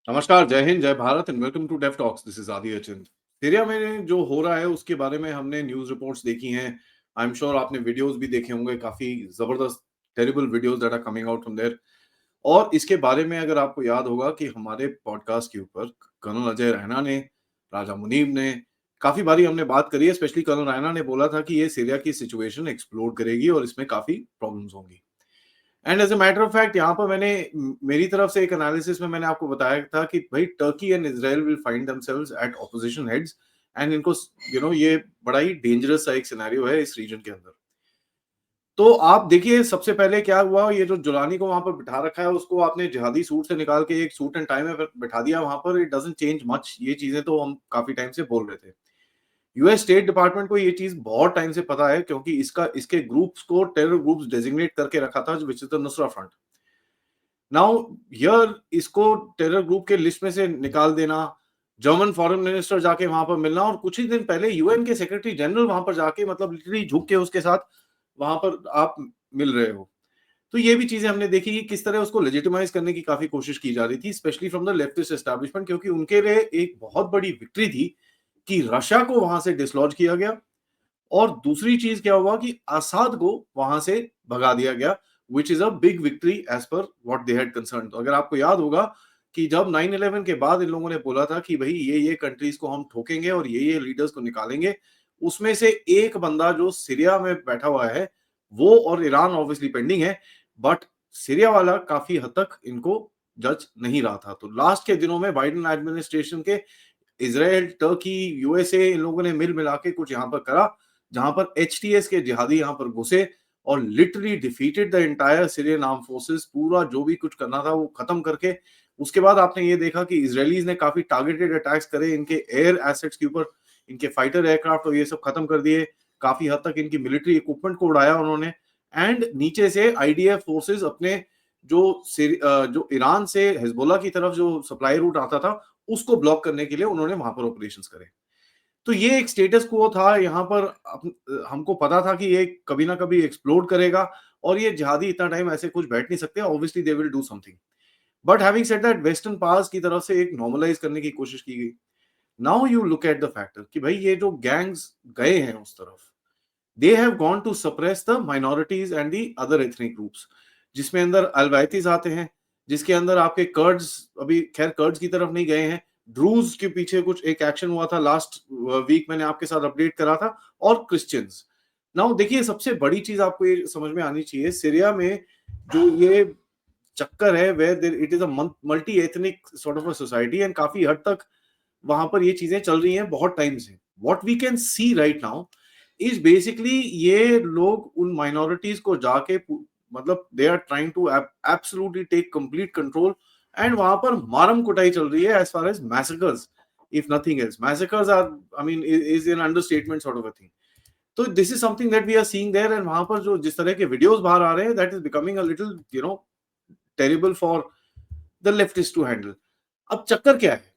नमस्कार, जय हिंद, जय Bharat and welcome to Dev talks. This is Adi Achint. Syria में जो हो रहा है उसके बारे में हमने न्यूज़ रिपोर्ट्स देखी हैं। आई एम श्योर आपने वीडियोस भी देखे होंगे, काफ़ी ज़बरदस्त terrible videos that are coming out from there. और इसके बारे में अगर आपको याद होगा कि हमारे पॉडकास्ट के ऊपर कर्नल अजय रैना ने, राजा मुनीब ने, काफ़ी बारी हमने बात करी है। स्पेशली कर्नल रैना ने बोला था कि ये सीरिया की सिचुएशन एक्सप्लोड करेगी और इसमें काफ़ी प्रॉब्लम्स होंगी। And as a matter of fact यहाँ पर मेरी तरफ से एक एनालिसिस में मैंने आपको बताया था कि भाई Turkey and Israel will find themselves at opposition heads and इनको ये बड़ा ही डेंजरस सा एक सिनेरियो है इस रीजन के अंदर। तो आप देखिए सबसे पहले क्या हुआ, ये जो जुलानी को वहां पर बिठा रखा है उसको आपने जिहादी सूट से निकाल के एक सूट एंड टाई में बिठा दिया वहां पर। It doesn't change much. ये चीजें तो हम काफी टाइम से बोल रहे थे। यूएस स्टेट डिपार्टमेंट को ये चीज बहुत टाइम से पता है क्योंकि इसके ग्रुप्स को टेरर ग्रुप्स डेजिग्नेट करके रखा था, which is the Nusra front. Now here इसको टेरर ग्रुप के लिस्ट में से निकाल देना, जर्मन फॉरेन मिनिस्टर जाके वहां पर मिलना, और कुछ ही दिन पहले यूएन के सेक्रेटरी जनरल वहां पर जाके मतलब लिटरली झुक के उसके साथ वहां पर आप मिल रहे हो। तो ये भी चीजें हमने देखी कि किस तरह उसको लेजिटिमाइज करने की काफी कोशिश की जा रही थी, specially from the leftist establishment, क्योंकि उनके लिए एक बहुत बड़ी विक्ट्री थी कि रशिया को वहां से डिसलॉज किया गया। और दूसरी चीज क्या हुआ कि असाद को वहां से भगा दिया गया, which is a big victory as per what they had concern. तो अगर आपको याद होगा कि जब 9/11 के बाद इन लोगों ने बोला था कि भाई ये कंट्रीज को हम ठोकेंगे और ये लीडर्स को निकालेंगे, उसमें से एक बंदा जो सीरिया में बैठा हुआ है वो और ईरान ऑब्वियसली पेंडिंग है, बट सीरिया वाला काफी हद तक इनको जज नहीं रहा था। तो लास्ट के दिनों में बाइडेन एडमिनिस्ट्रेशन के इजराइल, टर्की, यूएसए, इन लोगों ने मिल मिला के कुछ यहाँ पर करा, जहां पर एचटीएस के जिहादी यहाँ पर घुसे और literally defeated the entire Syrian arm forces. पूरा जो भी कुछ करना था वो खत्म करके उसके बाद आपने ये देखा कि इजरायलीज ने काफी टारगेटेड अटैक्स करे इनके एयर एसेट्स के ऊपर, इनके फाइटर एयरक्राफ्ट और ये सब खत्म कर दिए। काफी हद तक इनकी मिलिट्री इक्विपमेंट को उड़ाया उन्होंने। एंड नीचे से आईडीएफ फोर्सेस अपने जो ईरान से हिजबुल्लाह की तरफ जो सप्लाई रूट आता था उसको ब्लॉक करने के लिए उन्होंने वहां पर ऑपरेशंस करे। तो ये एक स्टेटस क्वो था यहाँ पर। हमको पता था कि ये कभी ना कभी एक्सप्लोड करेगा और ये जिहादी इतना टाइम ऐसे कुछ बैठ नहीं सकते। Obviously they will do something, but having said that western powers की तरफ से एक नॉर्मलाइज करने की कोशिश की गई। Now you look at the factor कि भाई ये जो गैंग्स गए हैं उस तरफ, they have gone to suppress the minorities and the other ethnic groups, जिसमें अंदर अल्वाइतीज आते हैं, जिसके अंदर आपके कर्ड्स, अभी खैर कर्ड्स की तरफ नहीं गए हैं, ड्रूज के पीछे कुछ एक एक्शन हुआ था लास्ट वीक, मैंने आपके साथ अपडेट करा था, और क्रिश्चियंस। नाउ देखिए सबसे बड़ी चीज आपको ये समझ में आनी चाहिए, सीरिया में जो ये चक्कर है where it is a multi ethnic sort of a society and काफी हद तक वहां पर ये चीजें चल रही हैं बहुत टाइम से। What we can see right now is basically ये लोग उन माइनॉरिटीज को जाके मतलब they are trying to absolutely take complete control. And वहां पर मारम कुटाई चल रही है as far as massacres, if nothing else. Massacres are, I mean, is an understatement sort of a thing. तो this is something that we are seeing there, and वहां पर जो जिस तरह के वीडियोस बाहर आ रहे हैं that is becoming a little terrible for the leftist to handle. अब चक्कर क्या है?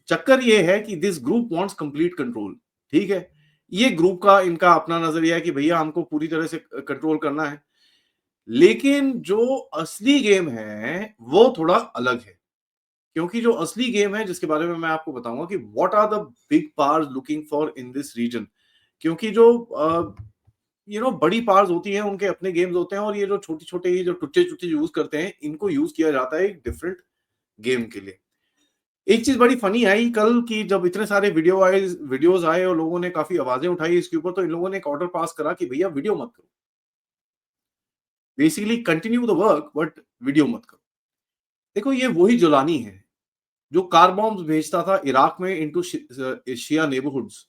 चक्कर ये है कि this group wants complete control. ठीक है, ये ग्रुप का इनका अपना नजरिया है कि भैया हमको पूरी तरह से कंट्रोल करना है। लेकिन जो असली गेम है वो थोड़ा अलग है, क्योंकि जो असली गेम है जिसके बारे में मैं आपको बताऊंगा कि what are the big powers looking for in this region. क्योंकि जो बड़ी पावर्स होती हैं उनके अपने गेम्स होते हैं, और ये जो छोटे छोटे ये जो टुच्चे टुच्चे यूज करते हैं इनको यूज किया जाता है एक डिफरेंट गेम के लिए। एक चीज बड़ी फनी आई कल की, जब इतने सारे वीडियोस आए और लोगों ने काफी आवाजें उठाई इसके ऊपर, तो इन लोगों ने एक ऑर्डर पास करा कि भैया वीडियो मत करो, basically continue the work but video मत करो। देखो ये वही जुलानी है जो कार बॉम्ब्स भेजता था इराक में इनटू शिया नेबरहुड्स।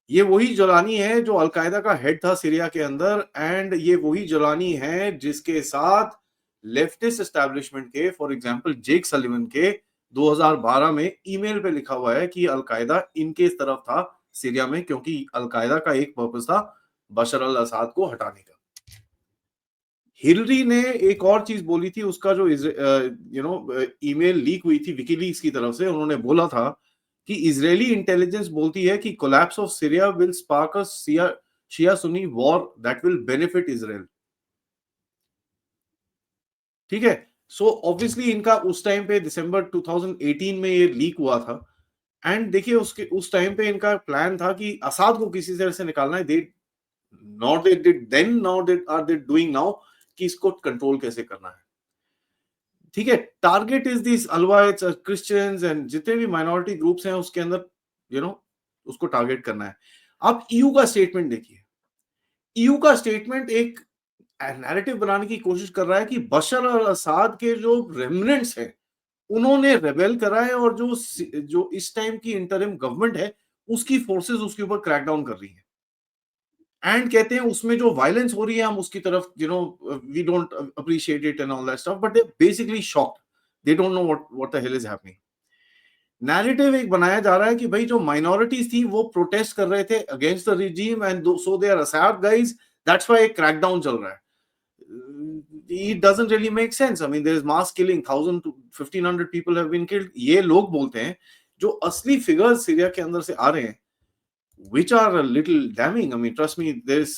ये वही जुलानी है जो अलकायदा का हेड था सीरिया के अंदर, एंड ये वही जुलानी है जिसके साथ लेफ्टिस्ट एस्टैब्लिशमेंट के, फॉर एग्जांपल जेक सलिवन के 2012 में ईमेल पे लिखा हुआ है कि अलकायदा इनके तरफ था सीरिया में, क्योंकि अलकायदा का एक पर्पस था बशर अल असाद को हटाने का। हिलरी ने एक और चीज बोली थी, उसका जो ईमेल लीक हुई थी विकीलीक्स की तरफ से, उन्होंने बोला था कि इजरायली इंटेलिजेंस बोलती है कि collapse of Syria will spark a Shia Sunni war that will benefit Israel. ठीक है, सो ऑब्वियसली इनका उस टाइम पे दिसंबर 2018 में ये लीक हुआ था। एंड देखिए उसके उस टाइम पे इनका प्लान था कि असाद को किसी तरह से निकालना है। They not they did then, now they are they doing now कि इसको कंट्रोल कैसे करना है। ठीक है, target is this Alawites, Christians and जितने भी माइनॉरिटी ग्रुप्स हैं उसके अंदर उसको टारगेट करना है। आप ईयू का स्टेटमेंट देखिए। ईयू का स्टेटमेंट एक नैरेटिव बनाने की कोशिश कर रहा है कि बशर अल असाद के जो रेमिनेंट्स हैं उन्होंने रेबेल करा है, और जो इस टाइम की इंटरिम गवर्नमेंट है उसकी फोर्सेस उसके ऊपर क्रैकडाउन कर रही है। एंड कहते हैं उसमें जो वायलेंस हो रही है हम उसकी तरफ we don't appreciate it and all that stuff, but they basically shocked. They don't know what the hell is happening. Narrative एक बनाया जा रहा है कि भाई जो माइनॉरिटीज थी वो प्रोटेस्ट कर रहे थे against the regime and so they are Assad guys, that's why एक क्रैकडाउन चल रहा है। It doesn't really make sense. I mean, there is mass killing, 1,000 to 1,500 people have been killed. ये लोग बोलते हैं। जो असली फिगर्स सीरिया के अंदर से आ रहे हैं, which are a little damning. I mean, trust me, there's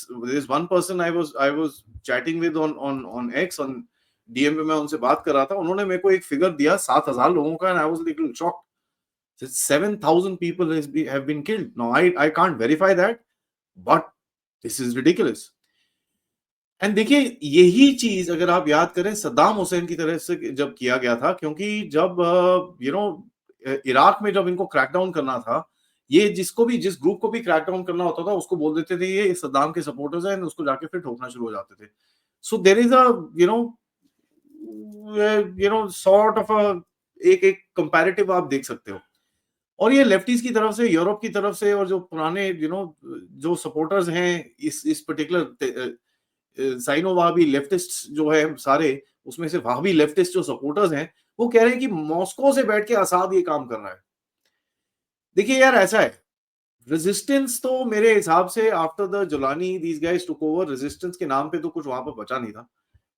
one person I was chatting with on X, on DM पे मैं उनसे बात कर रहा था, उन्होंने मेरे को एक फिगर दिया 7,000 लोगों का, and I was a little shocked. 7,000 people have been killed. Now I can't verify that, but this is ridiculous. And देखिए यही चीज अगर आप याद करें सद्दाम हुसैन की तरफ से जब किया गया था, क्योंकि जब इराक में जब इनको क्रैकडाउन करना था, ये जिस ग्रुप को भी क्रैकडाउन करना होता था उसको बोल देते थे ये सद्दाम के सपोर्टर्स हैं, उसको जाके फिर ठोकना शुरू हो जाते थे। So there is a sort of एक एक कंपैरेटिव आप देख सकते हो। और ये लेफ्टीज की तरफ से, यूरोप की तरफ से, और जो पुराने जो सपोर्टर्स हैं इस पर्टिकुलर साइनो वहाबी लेफ्टिस्ट जो है सारे, उसमें से वहाबी लेफ्टिस्ट जो सपोर्टर्स हैं वो कह रहे हैं कि मॉस्को से बैठ के असाद ये काम कर रहा है। देखिए यार ऐसा है, रेजिस्टेंस तो मेरे हिसाब से after the Jolani these guys took over, resistance के नाम पे तो कुछ वहां पर बचा नहीं था।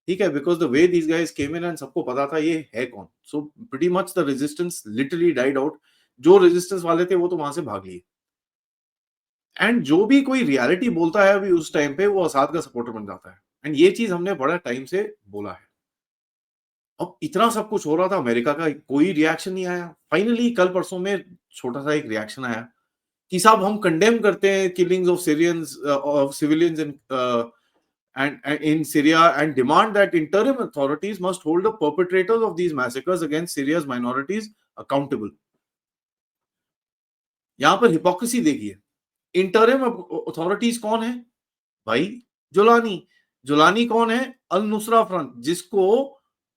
ठीक है, because the way these guys came in and सबको पता था ये है कौन। So pretty much the resistance literally died out. जो रेजिस्टेंस वाले थे वो तो वहां से भाग लिए। एंड जो भी कोई रियलिटी बोलता है अभी उस टाइम पे वो असाद का सपोर्टर बन जाता है। एंड ये चीज हमने बड़ा टाइम से बोला है। अब इतना सब कुछ हो रहा था, अमेरिका का कोई रिएक्शन नहीं आया। फाइनली कल परसों में छोटा सा एक रिएक्शन आया कि साहब हम कंडेम करते हैं killings of Syrians, of civilians and in Syria, and demand that interim authorities must hold the perpetrators of these massacres against Syria's minorities accountable. यहां पर हिपोक्रेसी देखिए। इंटरिम अथॉरिटीज कौन है भाई? जुलानी। जुलानी कौन है? अल नुसरा फ्रंट, जिसको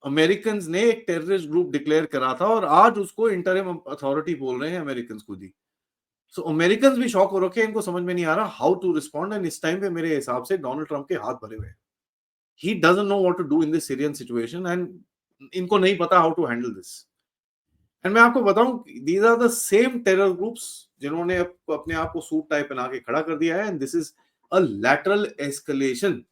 American ने एक टेररिस्ट ग्रुप डिक्लेयर करा था, और आज उसको इंटरिम अथॉरिटी बोल रहे हैं अमेरिकन खुद ही। सो अमेरिकन भी शॉक हो रखे हैं, इनको समझ में नहीं आ रहा हाउ टू रिस्पॉन्ड। एंड इस टाइम पे मेरे हिसाब से डोनाल्ड ट्रंप के हाथ भरे हुए हैं। He doesn't know what to do in this Syrian situation, and इनको नहीं पता how to handle this. And मैं आपको बताऊं, these are the same terror groups जिन्होंने अपने आप को सूट टाइप पहना के खड़ा कर दिया है। And this is a lateral escalation.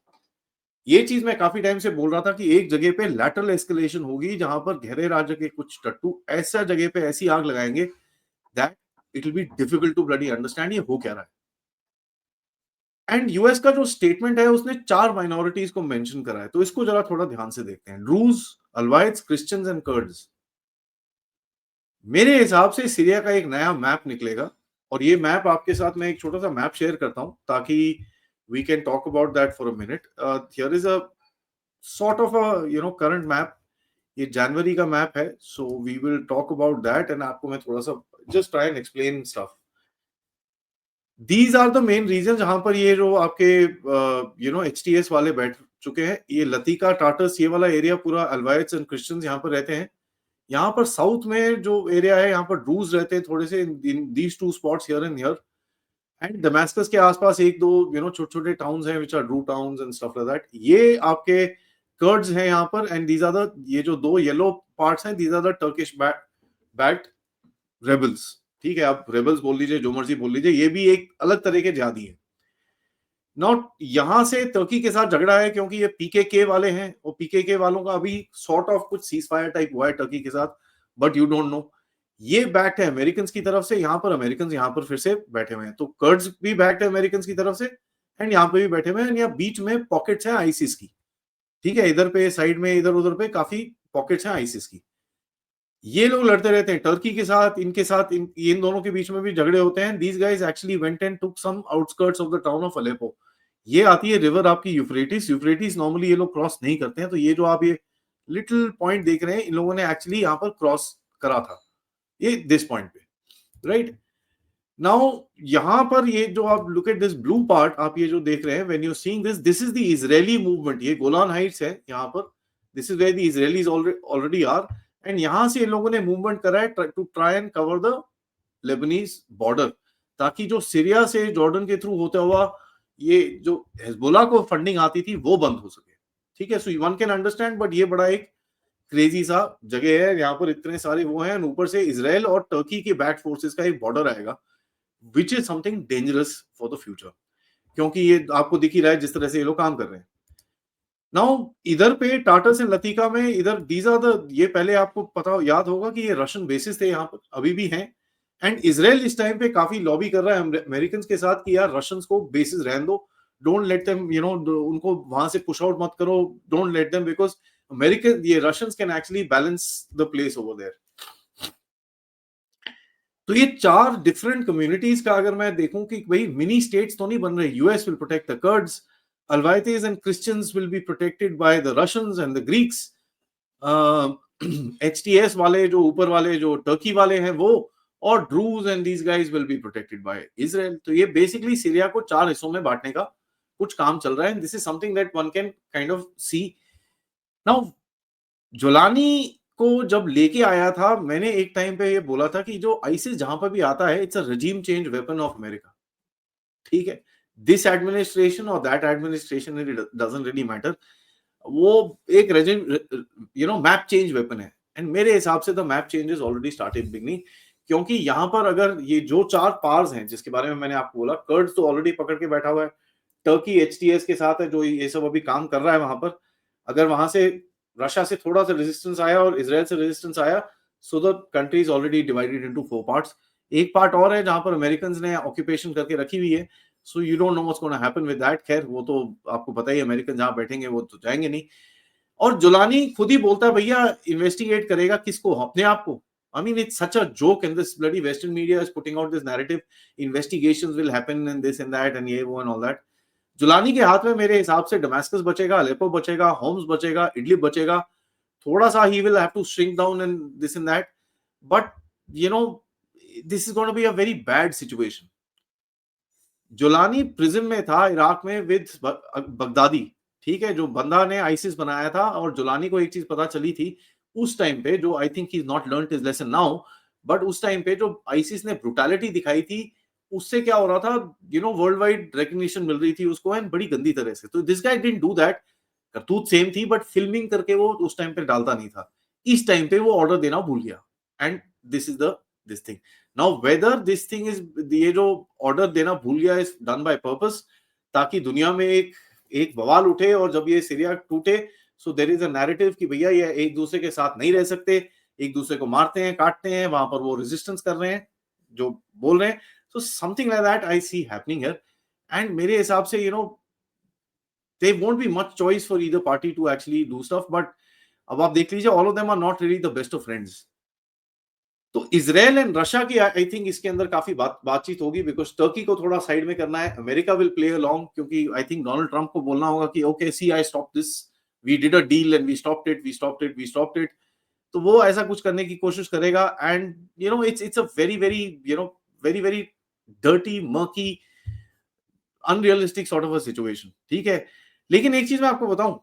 ये चीज मैं काफी टाइम से बोल रहा था कि एक जगह पे लैटरल एस्केलेशन होगी, जहां पर गहरे राज्य के कुछ टट्टू ऐसा जगह पे ऐसी आग लगाएंगे that it will be difficult to bloody understand ये हो क्या रहा है। एंड यूएस का जो स्टेटमेंट है उसने 4 माइनॉरिटीज को मेंशन करा है, तो इसको जरा थोड़ा ध्यान से देखते हैं। Druze, Alawites, Christians and Kurds. मेरे हिसाब से सीरिया का एक नया मैप निकलेगा, और ये मैप आपके साथ मैं एक छोटा सा मैप शेयर करता हूं ताकि we can talk about that for a minute. Here is a sort of a current map. ये जनवरी का मैप है, so we will talk about that, and आपको मैं थोड़ा सा just try and explain stuff. These are the main region जहां पर ये जो आपके एचटीएस वाले बैठ चुके हैं। ये लतीका, टाटस, ये वाला एरिया पूरा अल्वाइट्स एंड क्रिश्चियंस यहाँ पर रहते हैं। यहाँ पर साउथ में जो एरिया है यहाँ पर ड्रूज रहते हैं थोड़े से, in these two spots here and here. And Damascus के आसपास एक दो छोटे छोटे टाउन्स हैं which are Druze towns and stuff like that. ये आपके कर्ड्स हैं यहाँ पर। एंड दीज आर द, ये जो 2 येलो पार्ट्स हैं, these are the Turkish backed rebels. ठीक है, आप रेबल्स बोल लीजिए, जो मर्जी बोल लीजिए, ये भी एक अलग तरह के जिहादी है। नॉट यहां से तुर्की के साथ झगड़ा है क्योंकि ये पीकेके वाले हैं, और पीकेके वालों का अभी सॉर्ट ऑफ कुछ सीज फायर टाइप हुआ है टर्की के साथ, बट यू डोंट नो। ये बैक्ड है अमेरिकन की तरफ से, यहाँ पर अमेरिकन यहाँ पर फिर से बैठे हुए हैं, तो कर्ड्स भी बैक्ड है अमेरिकन की तरफ से, एंड यहाँ पे भी बैठे हुए हैं। यहाँ बीच में पॉकेट्स हैं आईसिस की। ठीक है, इधर पे साइड में, इधर उधर पे काफी पॉकेट्स हैं आईसिस की। ये लोग लड़ते रहते हैं टर्की के साथ, इनके साथ, इन दोनों के बीच में भी झगड़े होते हैं। These guys actually went and took some outskirts of the town of Aleppo. ये आती है रिवर आपकी यूफ्रेटिस। यूफ्रेटिस नॉर्मली ये लोग क्रॉस नहीं करते हैं, तो ये जो आप ये लिटिल पॉइंट देख रहे हैं, इन लोगों ने एक्चुअली यहाँ पर क्रॉस करा था, ये दिस पॉइंट पे, राइट। नाउ यहां पर ये जो आप look at this blue part, आप ये जो देख रहे हैं, when you seeing this, this is the Israeli movement. ये गोलान हाइट्स है यहाँ पर, this is where the Israelis already are, and यहां से इन लोगों ने मूवमेंट करा है to try and cover the Lebanese border, ताकि जो सीरिया से जॉर्डन के थ्रू होता हुआ ये जो हिजबुल्लाह को फंडिंग आती थी वो बंद हो सके। ठीक है, so one can understand, but ये बड़ा एक क्रेजी सा जगह है, यहाँ पर इतने सारे वो हैं, ऊपर से इसराइल और टर्की के बैक फोर्सेस का एक बॉर्डर आएगा, which is something dangerous for the future, क्योंकि ये आपको दिख ही रहा है जिस तरह से ये लोग काम कर रहे हैं। नाउ इधर पे टाटस एंड लतीका में, इधर दीज आर द, ये पहले आपको पता याद होगा कि ये रशियन बेसिस थे, यहाँ पर अभी भी हैं, एंड इसराइल इस टाइम पे काफी लॉबी कर रहा है अमेरिकन के साथ कि यार रशियंस को बेसिस रहने दो, don't let them, you know, उनको वहां से पुश आउट मत करो, don't let them, because American, ये Russians can actually balance the place over there. तो ये चार डिफरेंट कम्युनिटीज का अगर मैं देखूं कि भाई मिनी स्टेट्स तो नहीं बन रहे, US will protect the Kurds, Alawites and Christians will be protected by the Russians and the Greeks, HTS वाले जो ऊपर वाले जो टर्की वाले हैं वो, और ड्रूज and these guys will be protected bye Israel. तो ये बेसिकली सीरिया को चार हिस्सों में बांटने का कुछ काम चल रहा है, this is something that one can kind of see. Now Jolani को जब लेके आया था, मैंने एक टाइम पे ये बोला था कि जो आईसिस जहां पर भी आता है, it's a regime change weapon of America. ठीक है, दिस एडमिनिस्ट्रेशन और that administration, it doesn't really matter, वो एक regime, you know, map change weapon है, एंड मेरे हिसाब से the map change is already started beginning, क्योंकि यहां पर अगर ये जो चार पार्स हैं जिसके बारे में मैंने आपको बोला, कर्ड्स तो ऑलरेडी पकड़ के बैठा हुआ है, टर्की एचटीएस के साथ है जो ये सब अभी काम कर रहा है वहां पर, अगर वहां से रशिया से थोड़ा सा रेजिस्टेंस आया और इजराइल से रेजिस्टेंस आया, so the country is already divided into 4 parts. एक पार्ट और है जहां पर अमेरिकन ने ऑक्यूपेशन करके रखी हुई है, so you don't know what's gonna happen with that. खैर वो तो आपको पता ही है, अमेरिकन जहां बैठेंगे वो तो जाएंगे नहीं। और जुलानी खुद ही बोलता है भैया इन्वेस्टिगेट करेगा किसको, अपने आप को। I mean, it's such a joke, and this bloody Western media is putting out this narrative. Investigations will happen and this and that and ये वो and all that. जुलानी के हाथ में मेरे हिसाब से डमास्कस बचेगा, अलेप्पो बचेगा, होम्स बचेगा, इडलिब बचेगा, थोड़ा सा he will have to shrink down and this and that. But you know, this is going to be a very bad situation. Jolani prison में था इराक में विद बगदादी, ठीक है, जो बंदा ने आईसिस बनाया था, और जुलानी को एक चीज पता चली थी उस टाइम पे, जो I think he is not learned his lesson now, but उस टाइम पे जो आईसिस ने ब्रुटैलिटी दिखाई थी, उससे क्या हो रहा था, you know, world wide recognition मिल रही थी उसको, एंड बड़ी गंदी तरह से। तो this guy didn't do that, करतूत सेम थी, बट फिल्मिंग करके वो उस टाइम पे डालता नहीं था। इस टाइम पे वो ऑर्डर देना भूल गया, and this is the this thing. Now whether this thing is, ये जो ऑर्डर देना भूल गया, इज डन बाय पर्पस, ताकि दुनिया में एक बवाल उठे, और जब ये सीरिया टूटे, so there is a narrative कि भैया ये एक दूसरे के साथ नहीं रह सकते, एक दूसरे को मारते हैं, काटते हैं, वहां पर वो रेजिस्टेंस कर रहे हैं जो बोल रहे हैं। So something like that I C happening here, and मेरे हिसाब से, you know, there won't be much choice for either party to actually do stuff, but अब आप देख लीजिए, all of them are not really the best of friends. तो Israel and Russia की I think इसके अंदर काफी बातचीत होगी, बिकॉज टर्की को थोड़ा साइड में करना है, अमेरिका विल प्ले अलोंग, क्योंकि आई थिंक डोनाल्ड ट्रंप को बोलना होगा कि okay see I stop this, we did a deal and we stopped it, we stopped it, we stopped it. तो वो ऐसा कुछ करने की कोशिश करेगा, and you know it's a very very, you know, very very dirty, murky, unrealistic sort of a situation. ठीक है, लेकिन एक चीज मैं आपको बताऊं,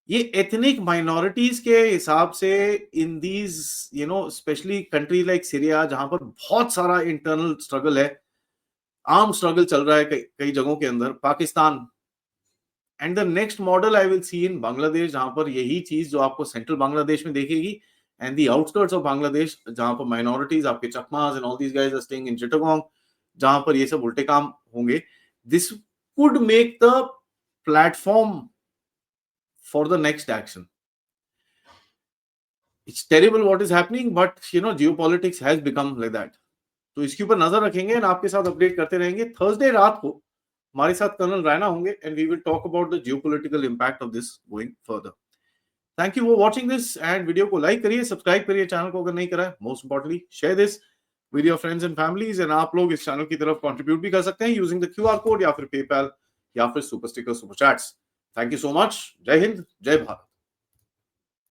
ये एथनिक माइनॉरिटीज के हिसाब से in these, you know, specially country like Syria, जहां पर बहुत सारा इंटरनल स्ट्रगल है, आर्म स्ट्रगल चल रहा है कई जगहों के अंदर, Pakistan, and the next model I will see in Bangladesh, जहां पर यही चीज जो आपको सेंट्रल बांग्लादेश में देखेगी, and the outskirts of Bangladesh, जहां पर माइनॉरिटीज, आपके Chakmas and all these guys are staying in Chittagong, जहां पर ये सब उल्टे काम होंगे। This could make the platform for the next action. It's terrible what is happening, but you know, geopolitics has become like that. तो इसके ऊपर नजर रखेंगे और आपके साथ अपडेट करते रहेंगे। थर्सडे रात को हमारे साथ कर्नल रैना होंगे, and we will talk about the geopolitical impact of this going further. Thank you for watching this and video को लाइक करिए, सब्सक्राइब करिए चैनल को अगर नहीं करा है। Most importantly share this with your friends and families and आप लोग इस चैनल की तरफ कंट्रीब्यूट भी कर सकते हैं यूजिंग द क्यूआर कोड या फिर पेपैल या फिर super sticker super chats. Thank you so much. जय हिंद, जय भारत।